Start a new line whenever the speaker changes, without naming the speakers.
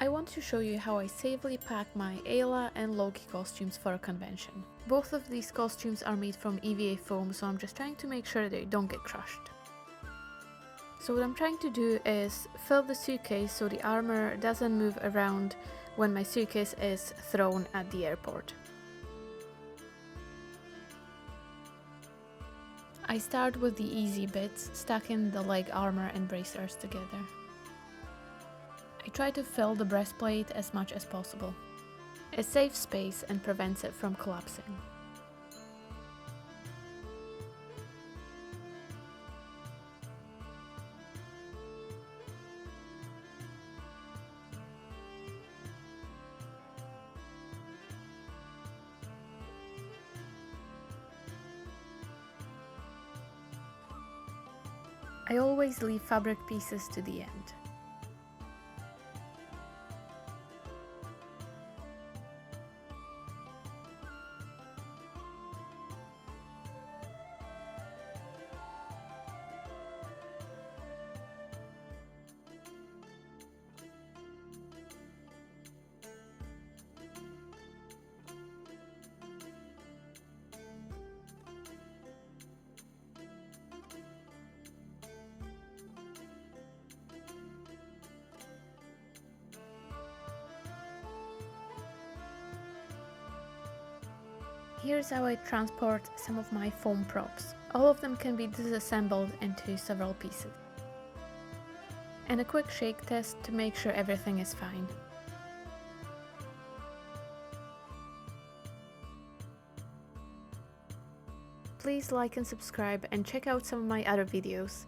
I want to show you how I safely pack my Aela and Loki costumes for a convention. Both of these costumes are made from EVA foam, so I'm just trying to make sure they don't get crushed. So what I'm trying to do is fill the suitcase so the armor doesn't move around when my suitcase is thrown at the airport. I start with the easy bits, stacking the leg armor and bracers together. I try to fill the breastplate as much as possible. It saves space and prevents it from collapsing. I always leave fabric pieces to the end. Here's how I transport some of my foam props. All of them can be disassembled into several pieces. And a quick shake test to make sure everything is fine. Please like and subscribe and check out some of my other videos.